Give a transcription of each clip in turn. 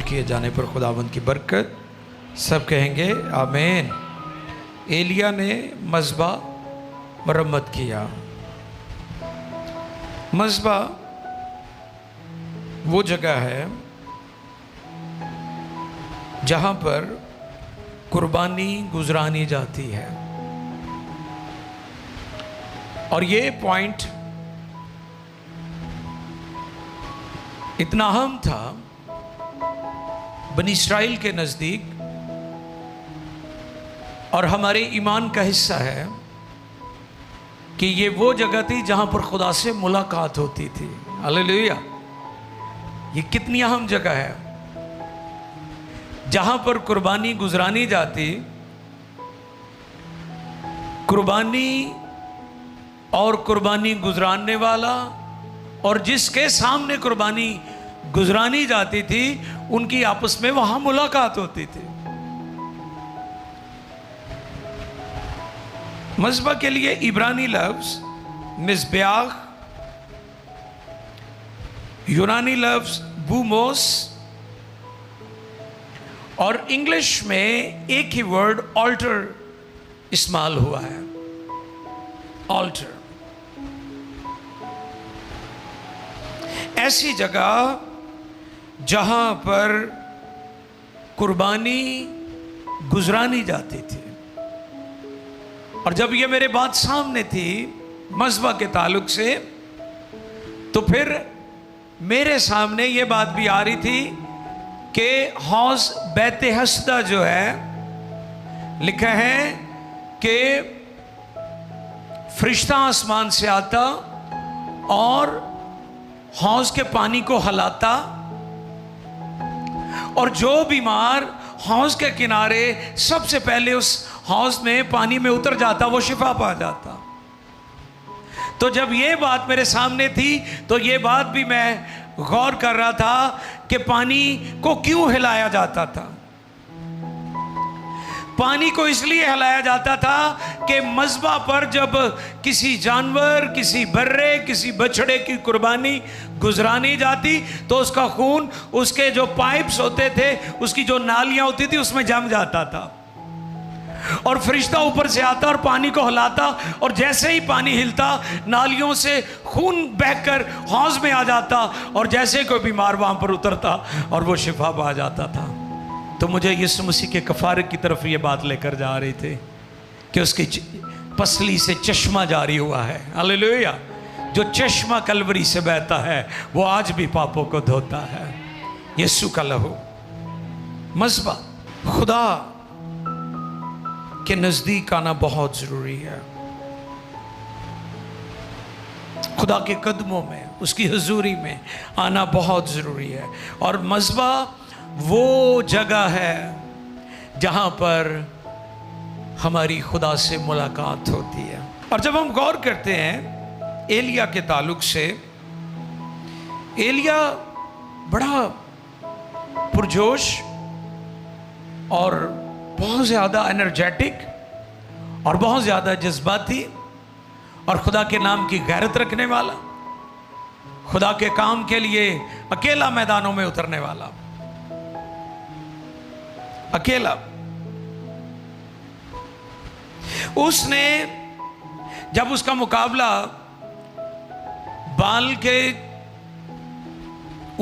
किए जाने पर खुदावंद की बरकत। सब कहेंगे आमीन। एलिया ने मज़बा मरम्मत किया। मज़बा वो जगह है जहाँ पर कुर्बानी गुजरानी जाती है। और ये पॉइंट इतना अहम था बनी इस्राइल के नज़दीक और हमारे ईमान का हिस्सा है कि ये वो जगह थी जहाँ पर खुदा से मुलाकात होती थी। हालेलुया। ये कितनी अहम जगह है जहाँ पर कुर्बानी गुजरानी जाती। कुर्बानी और कुर्बानी गुजराने वाला और जिसके सामने कुर्बानी गुजरानी जाती थी उनकी आपस में वहां मुलाकात होती थी। मज़बा के लिए इब्रानी लफ्ज मिज़ब्याह, यूनानी लफ्ज बूमोस और इंग्लिश में एक ही वर्ड ऑल्टर इस्तेमाल हुआ है। ऑल्टर ऐसी जगह जहां पर कुर्बानी गुजरानी जाती थी। और जब ये मेरे बात सामने थी मज़बा के ताल्लुक से, तो फिर मेरे सामने ये बात भी आ रही थी कि हौज़ बैते हस्दा जो है, लिखा है कि फरिश्ता आसमान से आता और हौज़ के पानी को हलाता और जो बीमार हौज़ के किनारे सबसे पहले उस हौज़ में पानी में उतर जाता वो शिफा पा जाता। तो जब ये बात मेरे सामने थी तो ये बात भी मैं गौर कर रहा था कि पानी को क्यों हिलाया जाता था। पानी को इसलिए हिलाया जाता था कि मज़बा पर जब किसी जानवर, किसी बर्रे, किसी बछड़े की कुर्बानी गुजरानी जाती तो उसका खून उसके जो पाइप्स होते थे, उसकी जो नालियां होती थी उसमें जम जाता था और फरिश्ता ऊपर से आता और पानी को हिलाता और जैसे ही पानी हिलता नालियों से खून बहकर हौज़ में आ जाता और जैसे कोई बीमार वहां पर उतरता और वो शिफा पा जाता था। तो मुझे यीशु मसीह के कफ़ारे की तरफ ये बात लेकर जा रही थी कि उसकी पसली से चश्मा जारी हुआ है। हालेलुया। जो चश्मा कलवरी से बहता है वो आज भी पापों को धोता है। यीशु का लहू। मज़बा खुदा के नज़दीक आना बहुत ज़रूरी है। खुदा के कदमों में, उसकी हुजूरी में आना बहुत ज़रूरी है। और मज़बा वो जगह है जहाँ पर हमारी खुदा से मुलाकात होती है। और जब हम गौर करते हैं एलिया के ताल्लुक से, एलिया बड़ा पुरजोश और बहुत ज़्यादा एनर्जेटिक और बहुत ज़्यादा जज्बाती और खुदा के नाम की गैरत रखने वाला, खुदा के काम के लिए अकेला मैदानों में उतरने वाला, अकेला। उसने जब उसका मुकाबला बाल के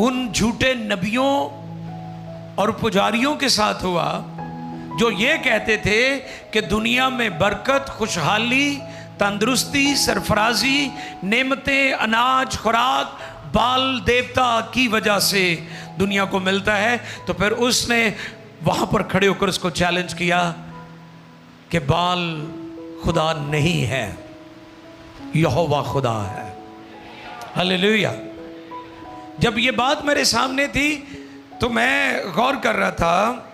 उन झूठे नबियों और पुजारियों के साथ हुआ जो ये कहते थे कि दुनिया में बरकत, खुशहाली, तंदुरुस्ती, सरफराजी, नेमतें, अनाज, खुराक बाल देवता की वजह से दुनिया को मिलता है, तो फिर उसने वहां पर खड़े होकर उसको चैलेंज किया कि बाल खुदा नहीं है, यहोवा खुदा है। हालेलुया। जब ये बात मेरे सामने थी तो मैं गौर कर रहा था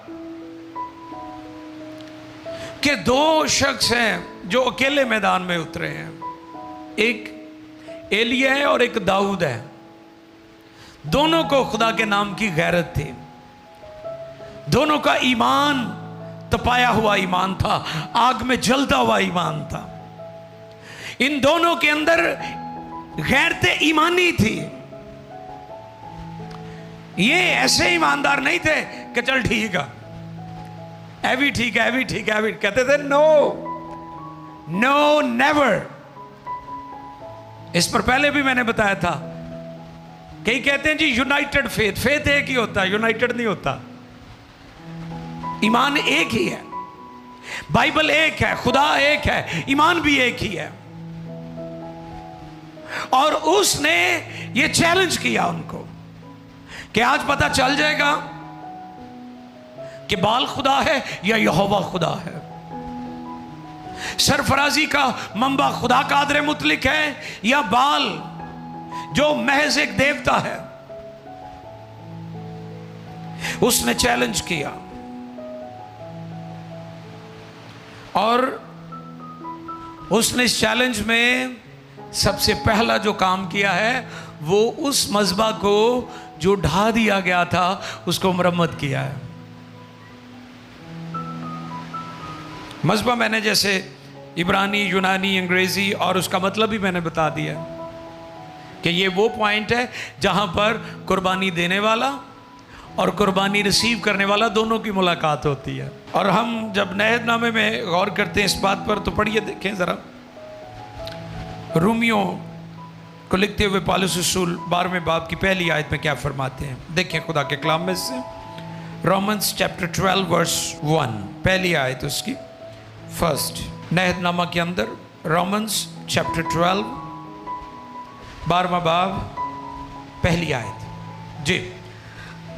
कि दो शख्स हैं जो अकेले मैदान में उतरे हैं। एक एलिया है और एक दाऊद है। दोनों को खुदा के नाम की गैरत थी। दोनों का ईमान तपाया हुआ ईमान था, आग में जलता हुआ ईमान था। इन दोनों के अंदर गैरत ईमानी थी। ये ऐसे ईमानदार नहीं थे कि चल ठीक है, ऐ भी ठीक है, ऐ भी ठीक है, ऐ भी, कहते थे नो नो नेवर। इस पर पहले भी मैंने बताया था, कई कहते हैं जी यूनाइटेड फेथ, फेथ एक ही होता है, यूनाइटेड नहीं होता। ईमान एक ही है, बाइबल एक है, खुदा एक है, ईमान भी एक ही है। और उसने ये चैलेंज किया उनको कि आज पता चल जाएगा कि बाल खुदा है या यहोवा खुदा है, सरफराजी का मंबा खुदा कादर मुतलिक है या बाल जो महज एक देवता है। उसने चैलेंज किया और उसने इस चैलेंज में सबसे पहला जो काम किया है वो उस मज़बा को जो ढा दिया गया था उसको मरम्मत किया है। मज़बा मैंने जैसे इब्रानी, यूनानी, अंग्रेजी और उसका मतलब भी मैंने बता दिया कि ये वो पॉइंट है जहां पर कुर्बानी देने वाला और कुर्बानी रिसीव करने वाला दोनों की मुलाकात होती है। और हम जब नहदनामे में गौर करते हैं इस बात पर तो पढ़िए, देखें ज़रा, रोमियो को लिखते हुए पौलुस रसूल 12वें बाब की पहली आयत में क्या फरमाते हैं, देखें खुदा के कलाम में से। रोमन्स चैप्टर 12 वर्स 1, पहली आयत उसकी, फर्स्ट नहदनामा के अंदर, रोमन्स चैप्टर 12 12वां बाब पहली आयत जी।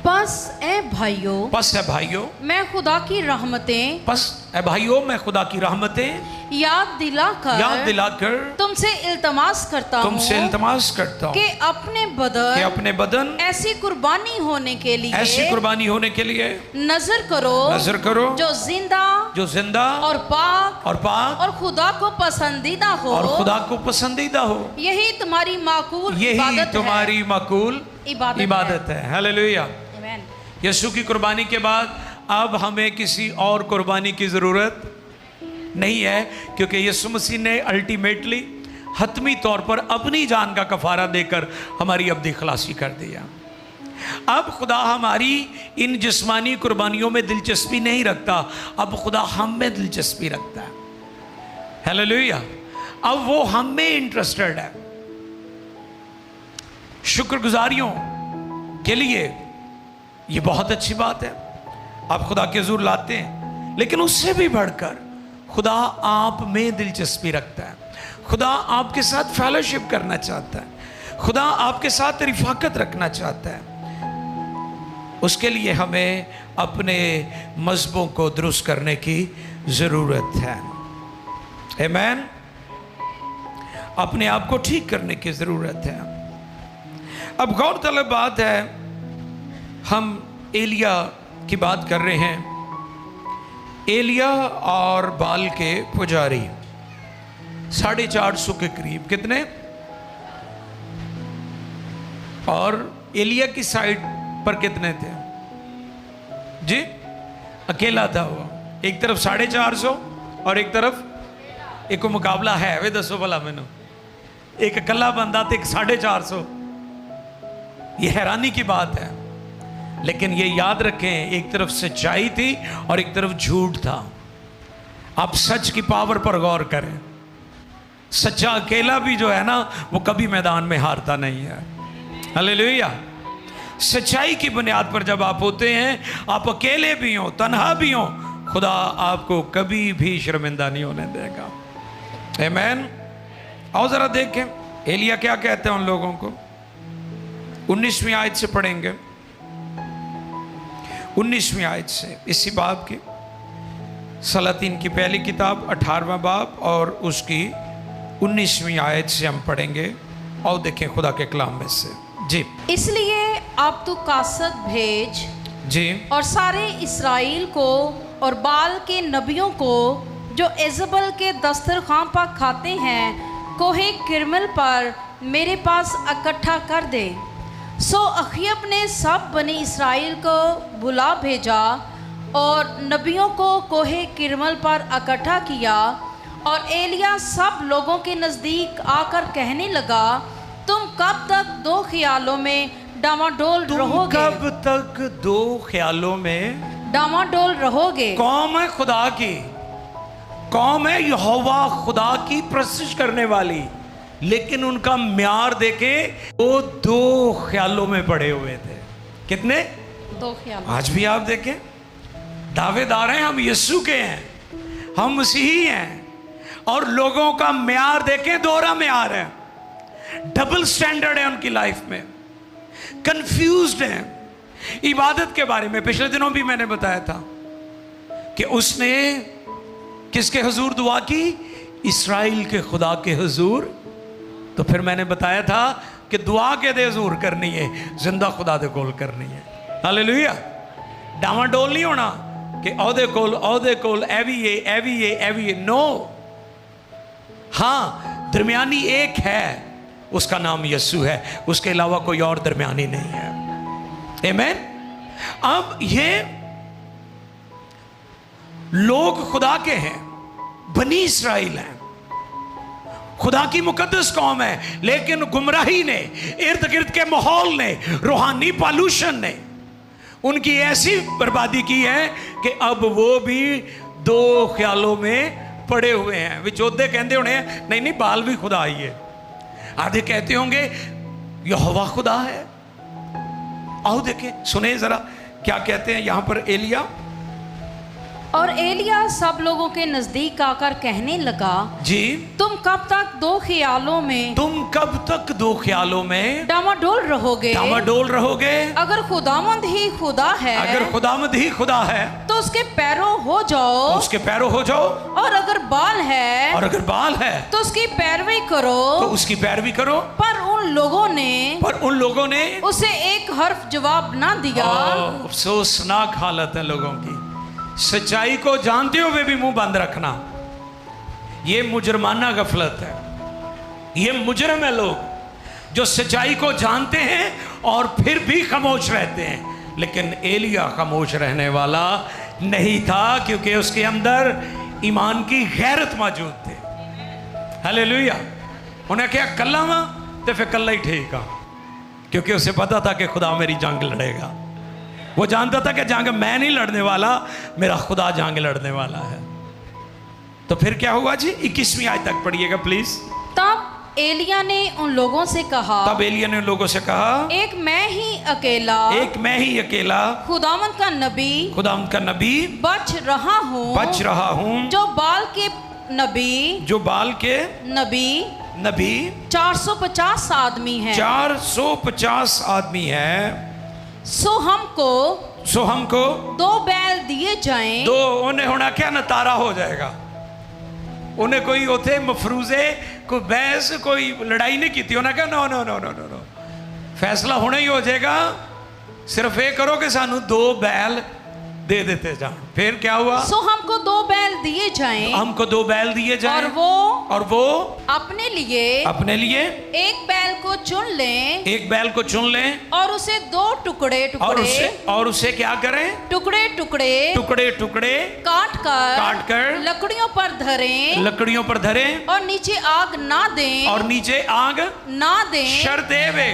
बस ए भाइयों, बस है भाइयों, मैं खुदा की रहमतें, बस है भाइयों मैं खुदा की रहमतें याद दिलाकर तुमसे इल्तमास करता हूँ कि अपने बदन ऐसी कुर्बानी होने के लिए नजर करो जो जिंदा और पाक और खुदा को पसंदीदा हो, यही तुम्हारी माकूल इबादत है। हालेलुया। यीशु की कुर्बानी के बाद अब हमें किसी और कुर्बानी की ज़रूरत नहीं है, क्योंकि यीशु मसीह ने अल्टीमेटली हतमी तौर पर अपनी जान का कफारा देकर हमारी अब्दी खलासी कर दिया। अब खुदा हमारी इन जिस्मानी कुर्बानियों में दिलचस्पी नहीं रखता, अब खुदा हम में दिलचस्पी रखता है। हालेलुया। अब वो हम में इंटरेस्टेड है। शुक्रगुजारियों के लिए ये बहुत अच्छी बात है, आप खुदा के हुजूर लाते हैं, लेकिन उससे भी बढ़कर खुदा आप में दिलचस्पी रखता है। खुदा आपके साथ फेलोशिप करना चाहता है, खुदा आपके साथ रिफाकत रखना चाहता है। उसके लिए हमें अपने मज़हबों को दुरुस्त करने की ज़रूरत है। आमीन। अपने आप को ठीक करने की ज़रूरत है। अब गौरतलब बात है, हम एलिया की बात कर रहे हैं। एलिया और बाल के पुजारी 450 के करीब, कितने? और एलिया की साइड पर कितने थे जी? अकेला था वो, एक तरफ 450 और एक तरफ एक मुकाबला है। वे दसो भला मैनू, एक अकेला बंदा तो एक 450। ये हैरानी की बात है, लेकिन ये याद रखें, एक तरफ सच्चाई थी और एक तरफ झूठ था। आप सच की पावर पर गौर करें। सच्चा अकेला भी जो है ना, वो कभी मैदान में हारता नहीं है। हालेलुया। सच्चाई की बुनियाद पर जब आप होते हैं, आप अकेले भी हो, तन्हा भी हो, खुदा आपको कभी भी शर्मिंदा नहीं होने देगा। आमीन। आओ जरा देखें एलिया क्या कहते हैं उन लोगों को। 19वीं आयत से पढ़ेंगे, 19वीं आयत से, इसी बाब की, सलातीन की पहली किताब 18वां बाब और उसकी 19वीं आयत से हम पढ़ेंगे। और देखें खुदा के कलाम में से जी। इसलिए आप तो कासद भेज जी और सारे इस्राएल को और बाल के नबियों को जो इज़बल के दस्तरखान पर खाते हैं, कोहे किरमल पर मेरे पास इकट्ठा कर दे। सो अखयब ने सब बनी इस्राएल को बुला भेजा और नबियों को कोहे किरमल पर इकट्ठा किया। और एलिया सब लोगों के नज़दीक आकर कहने लगा, तुम कब तक दो ख्यालों में डामाडोल तुम रहोगे, कब तक दो ख्यालों में? डामाडोल रहोगे। कौम है खुदा की, कौम है यहोवा खुदा की प्रस्तुत करने वाली, लेकिन उनका म्यार देखे वो दो ख्यालों में पड़े हुए थे। कितने? दो ख्याल। आज भी आप देखें, दावेदार हैं हम यीशु के हैं, हम मसीही हैं, और लोगों का म्यार देखें दोहरा म्यार है, डबल स्टैंडर्ड है उनकी लाइफ में, कंफ्यूज्ड हैं। इबादत के बारे में पिछले दिनों भी मैंने बताया था कि उसने किसके हुजूर दुआ की? इस्राएल के खुदा के हुजूर। तो फिर मैंने बताया था कि दुआ के दे हुजूर करनी है, जिंदा खुदा दे कोल करनी है। हालेलुया। डामाडोल नहीं होना कि औदे कोल एवी नो। हाँ, दरमियानी एक है, उसका नाम यीशु है, उसके अलावा कोई और दरमियानी नहीं है। आमीन। अब ये लोग खुदा के हैं, बनी इस्राएल हैं, खुदा की मुकद्दस कौम है, लेकिन गुमराही ने, इर्द गिर्द के माहौल ने, रूहानी पॉल्यूशन ने उनकी ऐसी बर्बादी की है कि अब वो भी दो ख्यालों में पड़े हुए हैं। विचोदे कहते होने नहीं नहीं बाल भी खुदा ही है, आधे कहते होंगे यहोवा खुदा है। आओ देखें, सुने जरा क्या कहते हैं यहां पर एलिया। और एलिया सब लोगों के नजदीक आकर कहने लगा, जी तुम कब तक दो ख्यालों में, तुम कब तक दो ख्यालों में डामाडोल रहोगे? डामाडोल रहोगे। अगर खुदावंद ही खुदा है, अगर खुदावंद ही खुदा है तो उसके पैरों हो जाओ, तो उसके पैरों हो जाओ, और अगर बाल है, और अगर बाल है तो उसकी पैरवी करो। तो उसकी पैरवी करो। पर उन लोगों ने उसे एक हर्फ जवाब ना दिया। अफसोसनाक हालत है लोगों की, सच्चाई को जानते हुए भी मुंह बंद रखना, ये मुजरमाना गफलत है। ये मुजरम है लोग जो सच्चाई को जानते हैं और फिर भी खामोश रहते हैं। लेकिन एलिया खामोश रहने वाला नहीं था, क्योंकि उसके अंदर ईमान की गैरत मौजूद थी। हालेलुया। उन्हें क्या कल्ला वा तो फिर कल्ला ही ठीक है, क्योंकि उसे पता था कि खुदा मेरी जंग लड़ेगा। वो जानता था कि जंग मैं नहीं लड़ने वाला, मेरा खुदा जंग लड़ने वाला है। तो फिर क्या हुआ जी? 21वीं आयत तक पढ़िएगा प्लीज। तब एलिया ने उन लोगों से कहा, तब एलिया ने लोगों से कहा, एक मैं ही अकेला खुदावंद का नबी बच रहा हूँ, जो बाल के नबी 450 आदमी हैं। 450 आदमी है। सो हमको दो बैल दिए जाएं। दो उन्हें होना क्या नतारा हो जाएगा। उन्हें कोई उथे मफरूजे कोई बहस कोई लड़ाई नहीं की थी। उन्हें कहा no no no no no no, फैसला होना ही हो जाएगा, सिर्फ ये करो कि सानू दो बैल दे देते जाओ। फिर क्या हुआ? सो हमको दो बैल दिए जाएं, हमको दो बैल दिए जाएं, और वो अपने लिए एक बैल को चुन लें, और उसे दो टुकड़े और उसे क्या करें? टुकड़े काट कर लकड़ियों पर धरें, और नीचे आग ना दें, शर्त देवे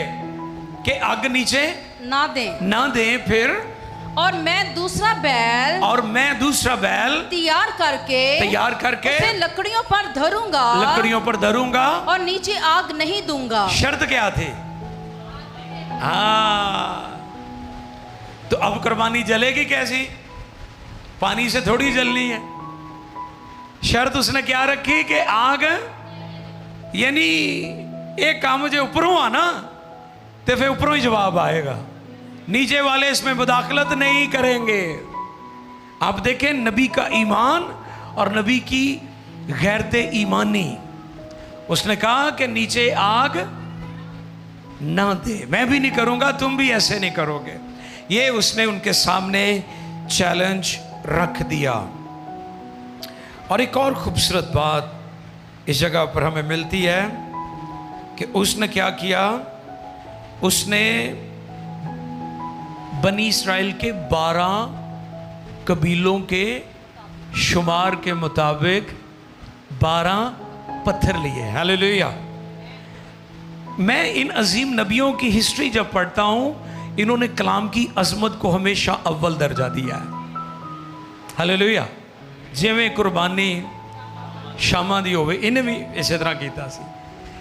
कि आग नीचे ना दें। फिर और मैं दूसरा बैल तैयार करके उसे लकड़ियों पर धरूंगा, और नीचे आग नहीं दूंगा। शर्त क्या थी? तो अब कुर्बानी जलेगी कैसी? पानी से थोड़ी जलनी है। शर्त उसने क्या रखी कि आग, यानी एक काम जो ऊपरों आना तो फिर ऊपरों ही जवाब आएगा, नीचे वाले इसमें मुदाखलत नहीं करेंगे। आप देखें नबी का ईमान और नबी की गैरते ईमानी। उसने कहा कि नीचे आग ना दे, मैं भी नहीं करूंगा, तुम भी ऐसे नहीं करोगे। ये उसने उनके सामने चैलेंज रख दिया। और एक और खूबसूरत बात इस जगह पर हमें मिलती है कि उसने क्या किया? उसने बनी इस्राएल के 12 कबीलों के शुमार के मुताबिक 12 पत्थर लिए। हालेलुया। میں ان عظیم نبیوں کی ہسٹری جب پڑھتا ہوں، انہوں نے کلام کی عظمت کو ہمیشہ اول درجہ دیا ہے۔ ہلیلویا۔ جویں قربانی شاماں دی ہوئے، انہیں بھی اسی طرح کیتا سی۔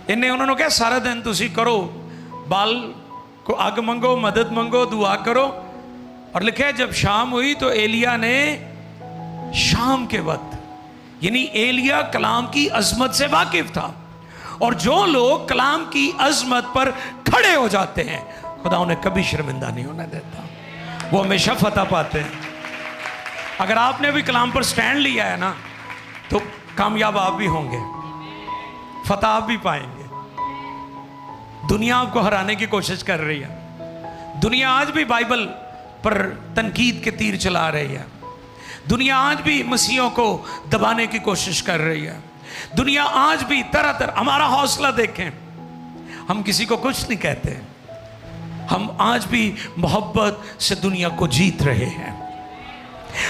انہوں نے کہا سارا دن تسی کرو، بال کو اگ منگو، مدد منگو، دعا کرو، اور لکھا ہے جب شام ہوئی تو ایلیا نے شام کے وقت، یعنی ایلیا کلام کی عظمت سے واقف تھا، اور جو لوگ کلام کی عظمت پر کھڑے ہو جاتے ہیں خدا انہیں کبھی شرمندہ نہیں ہونے دیتا، وہ ہمیشہ فتح پاتے ہیں۔ اگر آپ نے بھی کلام پر سٹینڈ لیا ہے نا تو کامیاب آپ بھی ہوں گے، فتح آپ بھی پائیں گے۔ دنیا آپ کو ہرانے کی کوشش کر رہی ہے، دنیا آج بھی بائبل پر تنقید کے تیر چلا رہی ہے، دنیا آج بھی مسیحوں کو دبانے کی کوشش کر رہی ہے، دنیا آج بھی طرح طرح۔ ہمارا حوصلہ دیکھیں، ہم کسی کو کچھ نہیں کہتے، ہم آج بھی محبت سے دنیا کو جیت رہے ہیں،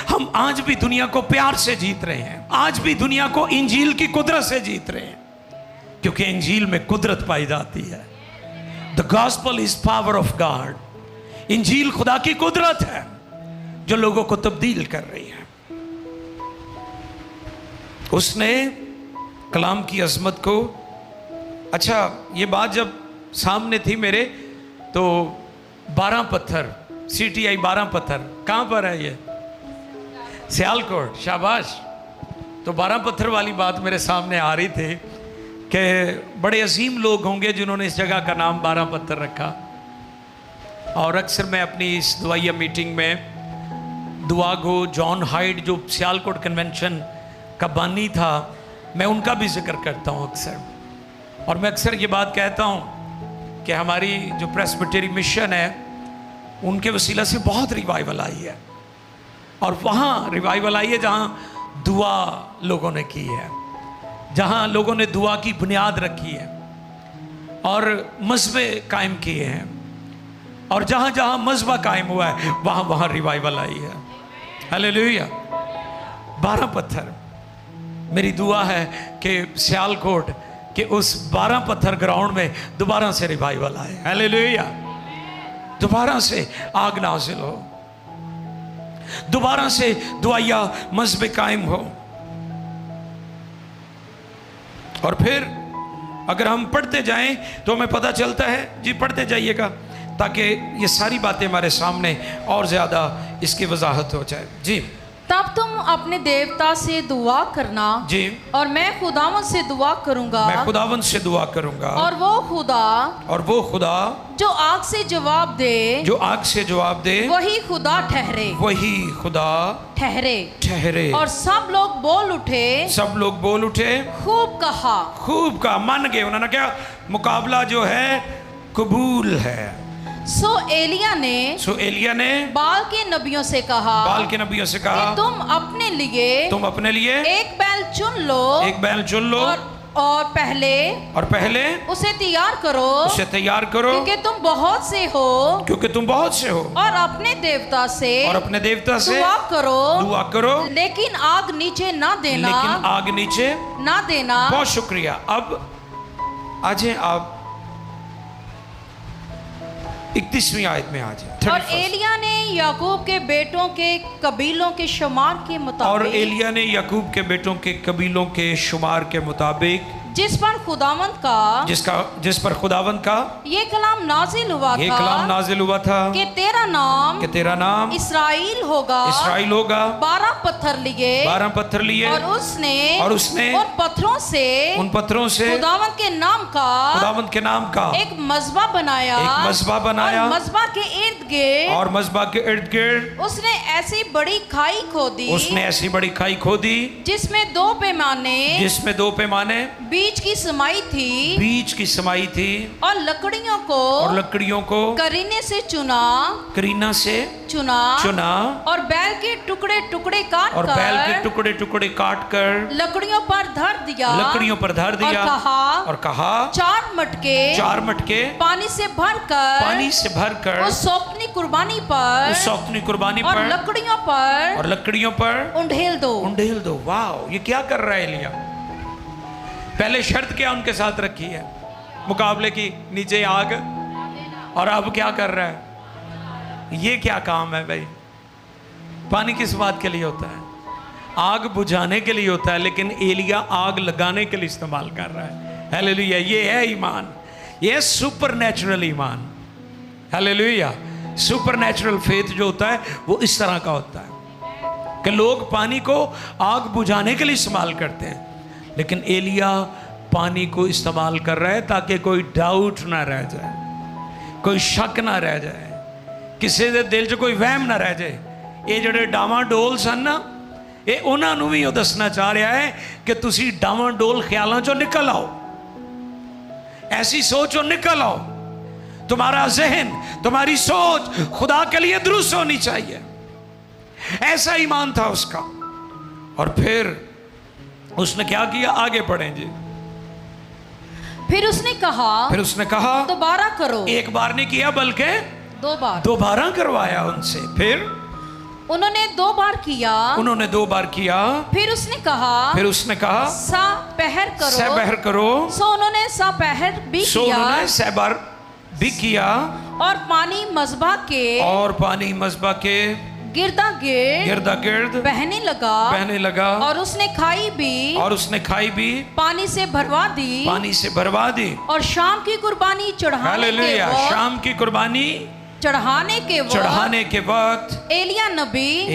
ہم آج بھی دنیا کو پیار سے جیت رہے ہیں، آج بھی دنیا کو انجیل کی قدرت سے جیت رہے ہیں، کیونکہ انجیل میں قدرت پائی جاتی ہے۔ The gospel is power of God۔ انجیل خدا کی قدرت ہے جو لوگوں کو تبدیل کر رہی ہے۔ اس نے کلام کی عظمت کو، اچھا یہ بات جب سامنے تھی میرے تو 12 پتھر، CTI 12 پتھر کہاں پر ہے؟ یہ سیالکوٹ، شاباش۔ تو 12 پتھر والی بات میرے سامنے آ رہی تھی کہ بڑے عظیم لوگ ہوں گے جنہوں نے اس جگہ کا نام 12 پتھر رکھا، اور اکثر میں اپنی اس دعائیہ میٹنگ میں دعا گو جان ہائیڈ جو سیالکوٹ کنونشن کا بانی تھا، میں ان کا بھی ذکر کرتا ہوں اکثر، اور میں اکثر یہ بات کہتا ہوں کہ ہماری جو پریسبیٹری مشن ہے ان کے وسیلہ سے بہت ریوائیول آئی ہے، اور وہاں ریوائیول آئی ہے جہاں دعا لوگوں نے کی ہے، جہاں لوگوں نے دعا کی بنیاد رکھی ہے اور مذہبے قائم کیے ہیں، اور جہاں جہاں مذہبہ قائم ہوا ہے وہاں وہاں ریوائیول آئی ہے۔ ہلیلویا۔ 12 پتھر، میری دعا ہے کہ سیالکوٹ کہ اس 12 پتھر گراؤنڈ میں دوبارہ سے ریوائیول آئے۔ ہلیلویا۔ دوبارہ سے آگ نازل ہو، دوبارہ سے دعائیہ مذہب قائم ہو۔ اور پھر اگر ہم پڑھتے جائیں تو ہمیں پتہ چلتا ہے، جی پڑھتے جائیے گا تاکہ یہ ساری باتیں ہمارے سامنے اور زیادہ اس کی وضاحت ہو جائے۔ جی۔ تب تم اپنے دیوتا سے دعا کرنا، جی، اور میں خداوند سے دعا کروں گا، میں خداوند سے دعا کروں گا، اور وہ خدا جو آگ سے جواب دے، جو آگ سے جواب دے، وہی خدا ٹھہرے، وہی خدا ٹھہرے۔ اور سب لوگ بول اٹھے، سب لوگ بول اٹھے، خوب کہا، خوب کہا، مان گئے۔ انہوں نے کیا مقابلہ جو ہے قبول ہے۔ سو ایلیا نے بال کے نبیوں سے کہا کہ تم اپنے لیے ایک بیل چن لو، اور پہلے اسے تیار کرو، کیونکہ تم بہت سے ہو، اور اپنے دیوتا سے دعا کرو، لیکن آگ نیچے نہ دینا۔ بہت شکریہ۔ اب آجیں آپ 31ویں آیت میں آجیں۔ اور ایلیا نے یعقوب کے بیٹوں کے قبیلوں کے شمار کے مطابق جس پر خداوند کا یہ کلام نازل ہوا تھا کہ تیرا نام اسرائیل ہوگا۔ 12 پتھر لیے، اور اس نے ان پتھروں سے خداوند کے نام کا ایک مذبح بنایا، اور مذبح کے ارد گرد اس نے ایسی بڑی کھائی کھودی جس میں 2 پیمانے بیچ کی سمائی تھی، اور لکڑیوں کو کرینے سے چنا، اور بیل کے ٹکڑے کاٹ کر لکڑیوں پر دھر دیا، اور کہا 4 مٹکے پانی سے بھر کر اس سوپنی قربانی پر اور لکڑیوں پر انڈھیل دو۔ واو، یہ کیا کر رہا ہے ایلیا؟ پہلے شرط کیا ان کے ساتھ رکھی ہے؟ मुकाबले की, नीचे आग, और अब क्या कर रहा है? ये क्या काम है भाई? पानी किस बात के लिए होता है? आग बुझाने के लिए होता है, लेकिन एलिया आग लगाने के लिए इस्तेमाल कर रहा है। हालेलुया, ये है ईमान, ये है सुपर नेचुरल ईमान। हालेलुया, सुपर नेचुरल फेथ जो होता है वो इस तरह का होता है कि लोग पानी को आग बुझाने के लिए इस्तेमाल करते हैं, लेकिन एलिया पानी को इस्तेमाल कर रहा है ताकि कोई डाउट ना रह जाए, कोई शक ना रह जाए, किसी दे दिल 'ਚ कोई वहम ना रह जाए। ये ਜਿਹੜੇ ਡਾਵਾਂਡੋਲ ਸਨ ਨਾ, ਇਹ ਉਹਨਾਂ ਨੂੰ ਵੀ ਉਹ ਦੱਸਣਾ ਚਾਹ ਰਿਹਾ ਹੈ ਕਿ ਤੁਸੀਂ ਡਾਵਾਂਡੋਲ ਖਿਆਲਾਂ 'ਚੋਂ ਨਿਕਲ आओ, ऐसी सोचों निकल आओ, तुम्हारा जहन, तुम्हारी सोच खुदा के लिए दुरुस्त होनी चाहिए। ऐसा ईमान था उसका। और फिर उसने क्या किया? आगे पढ़ें जी। फिर उसने कहा दोबारा करो। एक बार नहीं किया बल्कि दोबारा करवाया उनसे। फिर उन्होंने दो बार किया। फिर उसने कहा सा पहर करो। सो उन्होंने सा पहर भी किया। और पानी मज़बा के गिरदा गिर्द बहने लगा। और उसने खाई भी पानी से भरवा दी। और शाम की कुर्बानी चढ़ाने के वक्त एलिया नबी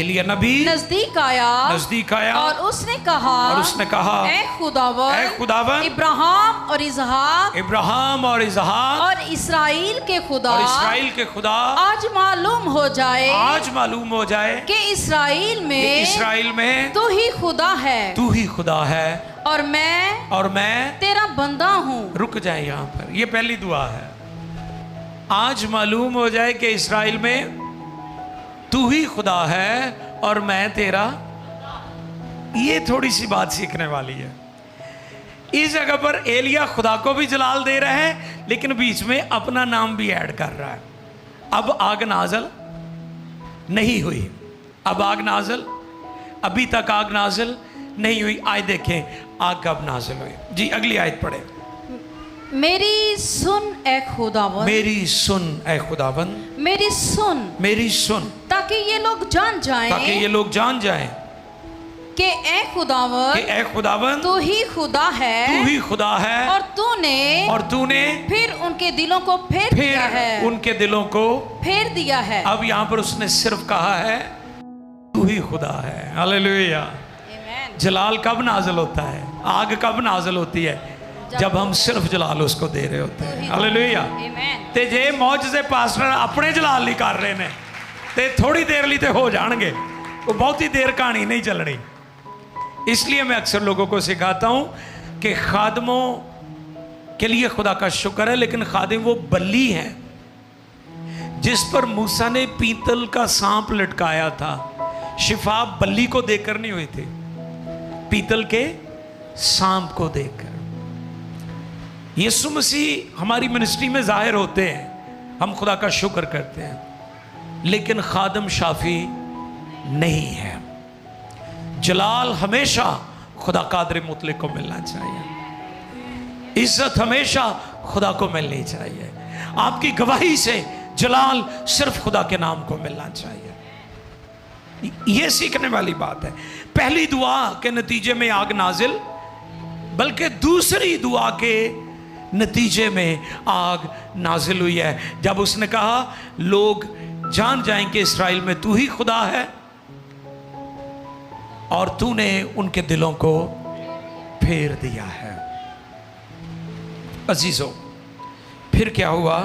नजदीक आया। और उसने कहा ऐ खुदावन इब्राहिम और इसहाक और इस्राएल के खुदा, आज मालूम हो जाए कि इस्राएल में तू ही खुदा है और मैं तेरा बंदा हूँ। रुक जाए यहाँ पर, ये पहली दुआ है। आज मालूम हो जाए कि इस्राएल में तू ही खुदा है और मैं तेरा। ये थोड़ी सी बात सीखने वाली है। इस जगह पर एलिया खुदा को भी जलाल दे रहा है, लेकिन बीच में अपना नाम भी ऐड कर रहा है। अब आग नाज़िल नहीं हुई, अभी तक आग नाज़िल नहीं हुई। आयत देखें, आग कब नाज़िल हुई जी? अगली आयत पढ़े। मेरी सुन ए खुदावन, मेरी सुन, ताकि ये लोग जान जाएं कि ए खुदावन तू ही खुदा है। और तूने फिर उनके दिलों को फेर दिया है। अब यहाँ पर उसने सिर्फ कहा है तू ही खुदा है। हालेलुया। जलाल कब नाज़िल होता है? आग कब नाज़िल होती है? जब हम सिर्फ जलाल उसको दे रहे होते हैं। हालेलुया। ते जे मौजज़े पास्टर अपने जलाल नहीं कर रहे ने ते थोड़ी देर लिए तो हो जाएंगे, वो बहुती देर कहानी नहीं चलनी। इसलिए मैं अक्सर लोगों को सिखाता हूँ कि खादमों के लिए खुदा का शुक्र है, लेकिन खादिम वो बल्ली हैं जिस पर मूसा ने पीतल का सांप लटकाया था। शिफा बल्ली को देकर नहीं हुई थी, पीतल के सांप को देकर। यीशु मसीह हमारी मिनिस्ट्री में जाहिर होते हैं, हम खुदा का शुक्र करते हैं, लेकिन खादम शाफी नहीं है। जलाल हमेशा खुदा कादर मुतलक को मिलना चाहिए, इज्जत हमेशा खुदा को मिलनी चाहिए। आपकी गवाही से जलाल सिर्फ खुदा के नाम को मिलना चाहिए। यह सीखने वाली बात है। पहली दुआ के नतीजे में आग नाजिल, बल्कि दूसरी दुआ के नतीजे में आग नाजिल हुई है, जब उसने कहा लोग जान जाएंगे इस्राएल में तू ही खुदा है और तूने उनके दिलों को फेर दिया है। अजीजों, फिर क्या हुआ?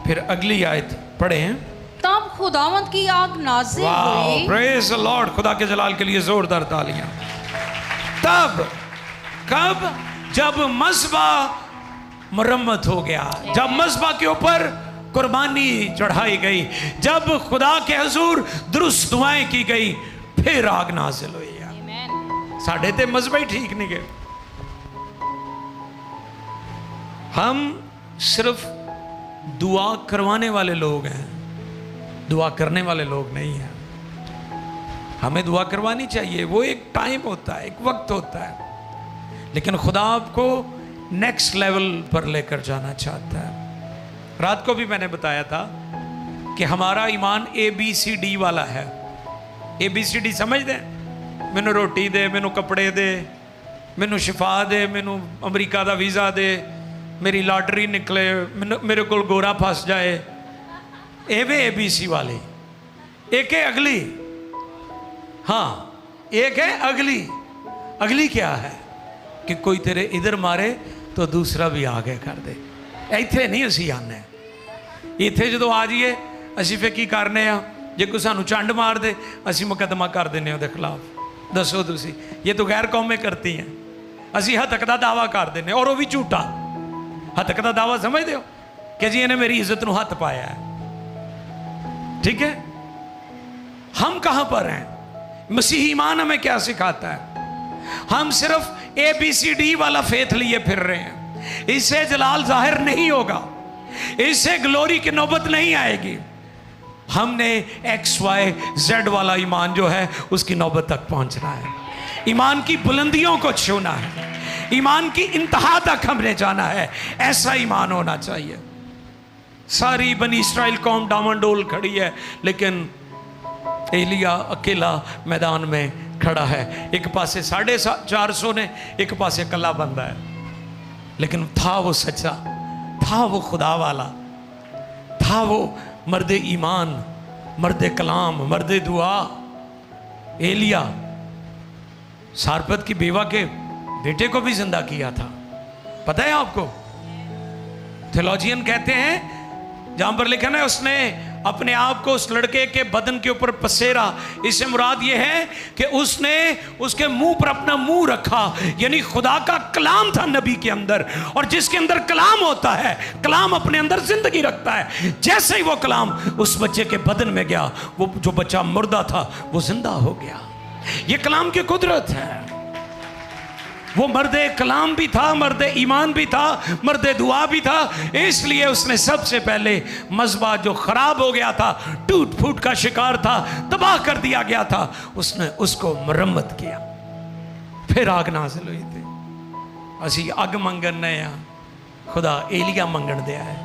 फिर अगली आयत पढ़े हैं। तब खुदावंद की आग नाजिल हुई। Praise the Lord. खुदा के जलाल के लिए जोरदार तालियां। तब कब? जब मज़बा मरम्मत हो गया, जब मज़बा के ऊपर कुर्बानी चढ़ाई गई, जब खुदा के हुजूर दुरुस्त दुआएं की गई, फिर आग नाजिल हुई। साढ़े ते मज़बा ही ठीक नहीं गए। हम सिर्फ दुआ करवाने वाले लोग हैं, दुआ करने वाले लोग नहीं हैं। हमें दुआ करवानी चाहिए, वो एक टाइम होता है, एक वक्त होता है, लेकिन खुदा आपको नेक्स्ट लेवल पर लेकर जाना चाहता है। रात को भी मैंने बताया था कि हमारा ईमान ABCD वाला है। ABCD समझते हैं? मैनू रोटी दे, मैनू कपड़े दे, मैनू शिफा दे, मैनू अमरीका का वीज़ा दे, मेरी लॉटरी निकले, मेरे को गोरा फस जाए। एवे ABC वाले। एक है अगली, हाँ एक है अगली। अगली क्या है कि कोई तेरे इधर मारे तो दूसरा भी आगे कर दे। इत्थे नहीं असी आने, इत्थे जो आ जाइए असी फिर की करने आ, जे कोई सानू चंड मार दे असी मुकदमा कर देने उहदे खिलाफ। दसो तुसी, ये तो गैर कौमें करती हैं। असी हतक का दावा कर देने, और वो भी झूठा। हतक का दावा समझते हो कि जी इन्हें मेरी इज्जत नू हथ पाया है। ठीक है, हम कहां पर हैं? मसीही ईमान हमें क्या सिखाता है? हम सिर्फ ABCD वाला फेथ लिए फिर रहे हैं। इससे जलाल जाहिर नहीं होगा, इससे ग्लोरी की नौबत नहीं आएगी। हमने XYZ वाला ईमान जो है उसकी नौबत तक पहुंचना है। ईमान की बुलंदियों को छूना है, ईमान की इंतहा तक हमने जाना है। ऐसा ईमान होना चाहिए। सारी बनी इस्राइल कौम डामाडोल खड़ी है, लेकिन एलिया अकेला मैदान में खड़ा है। एक पासे 450 ने, एक पासे कला बंदा है, लेकिन था वो सच्चा, था वो खुदा वाला, था वो मर्द ईमान, मर्द कलाम, मर्द दुआ। एलिया सारपत की बेवा के बेटे को भी जिंदा किया था, पता है आपको? थियोलॉजियन कहते हैं, जहां पर लिखा है उसने अपने आप को उस लड़के के बदन के ऊपर पसेरा। इससे मुराद ये है कि उसने उसके मुंह पर अपना मुंह रखा, यानी खुदा का कलाम था नबी के अंदर, और जिसके अंदर कलाम होता है, कलाम अपने अंदर जिंदगी रखता है। जैसे ही वो कलाम उस बच्चे के बदन में गया, वो जो बच्चा मुर्दा था वो जिंदा हो गया। ये कलाम की कुदरत है। वो मर्द कलाम भी था, मर्द ईमान भी था, मर्द दुआ भी था। इसलिए उसने सबसे पहले मज़बा जो खराब हो गया था, टूट फूट का शिकार था, तबाह कर दिया गया था, उसने उसको मरम्मत किया। फिर आग नाज़िल हुई थी। असी अग मंगन ने आ, खुदा एलिया मंगन दिया है।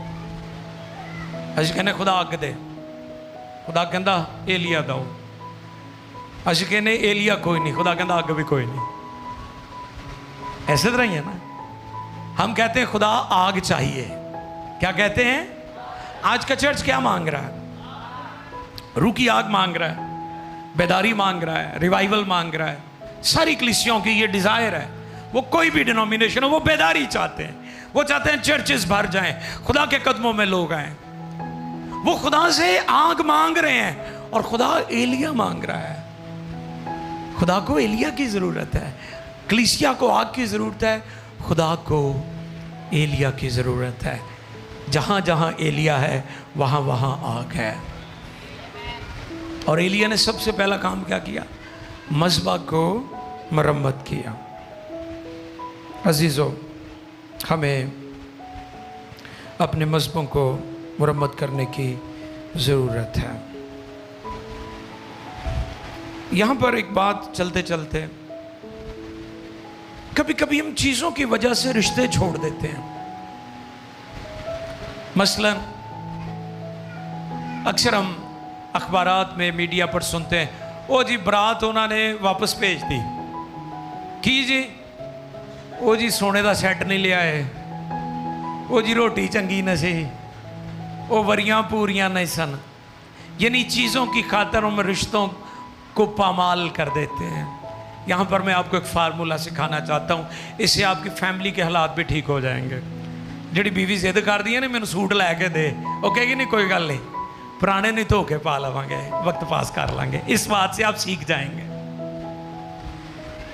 असी कहने खुदा अग दे, खुदा कहता एलिया दो। असी कहने एलिया कोई नहीं, खुदा कहता अग भी कोई नहीं। ऐसे तरह ही है ना। हम कहते हैं खुदा आग चाहिए, क्या कहते हैं? आज का चर्च क्या मांग रहा है? रूह की आग मांग रहा है, बेदारी मांग रहा है, रिवाइवल मांग रहा है। सारी कलीसियों की ये डिजायर है। वो कोई भी डिनोमिनेशन हो, वो बेदारी चाहते हैं। वो चाहते हैं चर्चेस भर जाएं, खुदा के कदमों में लोग आए। वो खुदा से आग मांग रहे हैं, और खुदा एलिया मांग रहा है। खुदा को एलिया की जरूरत है, कलीसिया को आग की ज़रूरत है, खुदा को एलिया की ज़रूरत है। जहाँ जहाँ एलिया है वहाँ वहाँ आग है। और एलिया ने सबसे पहला काम क्या किया? मज़बा को मरम्मत किया। अजीज़ों, हमें अपने मज़बों को मरम्मत करने की ज़रूरत है। यहाँ पर एक बात चलते चलते, कभी कभी हम चीज़ों की वजह से रिश्ते छोड़ देते हैं। मसलन अक्सर हम अखबारात में, मीडिया पर सुनते हैं, ओ जी बरात उन्होंने वापस भेज दी। की जी? ओ जी सोने का सैट नहीं लिया है, ओ जी रोटी चंगी न सी, ओ वरियां पूरियां नहीं सन। यानी चीज़ों की खातर हम रिश्तों को पामाल कर देते हैं। यहाँ पर मैं आपको एक फार्मूला सिखाना चाहता हूँ, इससे आपकी फैमिली के हालात भी ठीक हो जाएंगे। जी बीवी जिद कर दी है ना मैंने सूट लैके दे, वो कहेगी नहीं कोई गल नहीं, पुराने नहीं धो के पा लवांगे, वक्त पास कर लांगे। इस बात से आप सीख जाएंगे।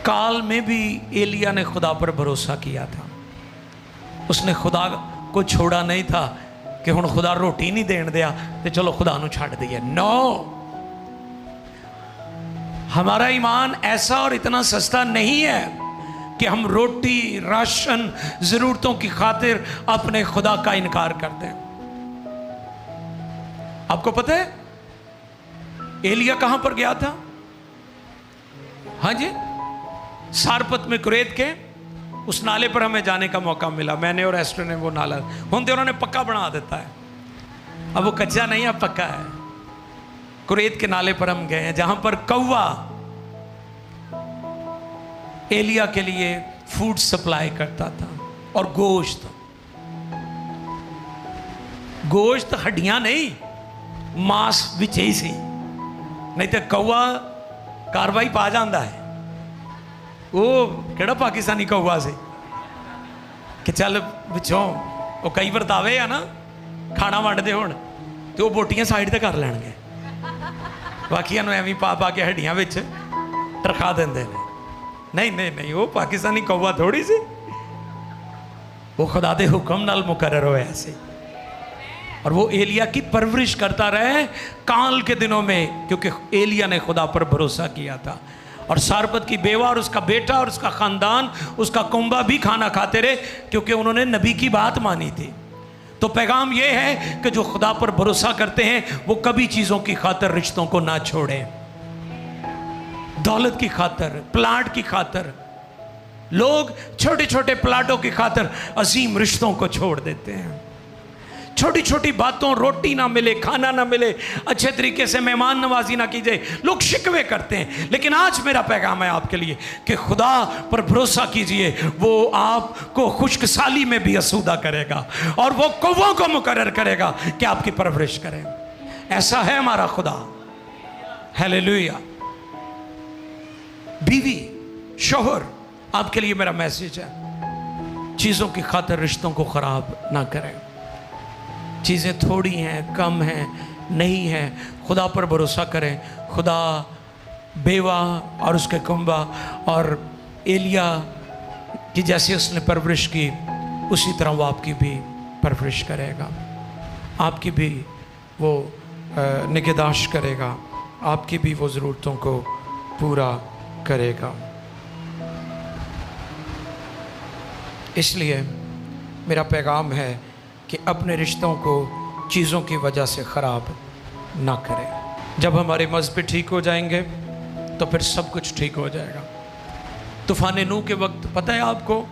काल में भी एलिया ने खुदा पर भरोसा किया था। उसने खुदा को छोड़ा नहीं था कि हुण खुदा रोटी नहीं देन दिया तो चलो खुदा नूं छड्ड दईए। नो, हमारा ईमान ऐसा और इतना सस्ता नहीं है कि हम रोटी, राशन, जरूरतों की खातिर अपने खुदा का इनकार कर दें। आपको पता है एलिया कहां पर गया था? हाँ जी, सारपत में कुरैत के اس نالے پر ہمیں جانے کا موقع ملا, میں نے اور ایسٹر نے وہ نالا ہوں تو انہوں نے پکا بنا دیتا ہے, اب وہ کچا نہیں اب پکا ہے. کریت کے نالے پر ہم گئے ہیں جہاں پر کوا ایلیا کے لیے فوڈ سپلائی کرتا تھا, اور گوشت ہڈیاں نہیں, ماس وچ ہی سی, نہیں تو کوا کاروائی پا جاندہ ہے. وہ کیڑا پاکستانی کوا سے کہ چل بچوں وہ کئی ورتاوے ہے نا کھانا ونڈ دے ہون تو وہ بوٹیاں سائڈ تے کر لین گے, باقیاں نو ایویں پا پا کے ہڈیاں وچ ٹرکا دیندے نے. نہیں وہ پاکستانی کوا تھوڑی سی, وہ خدا دے حکم نال مقرر ہوئے ایسے. اور وہ ایلیا کی پرورش کرتا رہے کال کے دنوں میں, کیونکہ ایلیا نے خدا پر بھروسہ کیا تھا. اور سارپت کی بیوہ اور اس کا بیٹا اور اس کا خاندان, اس کا کنبہ بھی کھانا کھاتے رہے کیونکہ انہوں نے نبی کی بات مانی تھی. تو پیغام یہ ہے کہ جو خدا پر بھروسہ کرتے ہیں وہ کبھی چیزوں کی خاطر رشتوں کو نہ چھوڑیں. دولت کی خاطر, پلاٹ کی خاطر, لوگ چھوٹے چھوٹے پلاٹوں کی خاطر عظیم رشتوں کو چھوڑ دیتے ہیں. چھوٹی چھوٹی باتوں, روٹی نہ ملے, کھانا نہ ملے, اچھے طریقے سے مہمان نوازی نہ کی جائے, لوگ شکوے کرتے ہیں. لیکن آج میرا پیغام ہے آپ کے لیے کہ خدا پر بھروسہ کیجئے, وہ آپ کو خشک سالی میں بھی اسودہ کرے گا اور وہ کووں کو مقرر کرے گا کہ آپ کی پرورش کریں. ایسا ہے ہمارا خدا. ہیلیلویا. بیوی, شوہر, آپ کے لیے میرا میسیج ہے, چیزوں کی خاطر رشتوں کو خراب نہ کریں. چیزیں تھوڑی ہیں, کم ہیں, نہیں ہیں, خدا پر بھروسہ کریں. خدا بیوہ اور اس کے کنبہ اور ایلیا کی جیسے اس نے پرورش کی اسی طرح وہ آپ کی بھی پرورش کرے گا, آپ کی بھی وہ نگہداشت کرے گا, آپ کی بھی وہ ضرورتوں کو پورا کرے گا. اس لیے میرا پیغام ہے کہ اپنے رشتوں کو چیزوں کی وجہ سے خراب نہ کریں. جب ہمارے مذہب ٹھیک ہو جائیں گے تو پھر سب کچھ ٹھیک ہو جائے گا. طوفان نوح کے وقت پتہ ہے آپ کو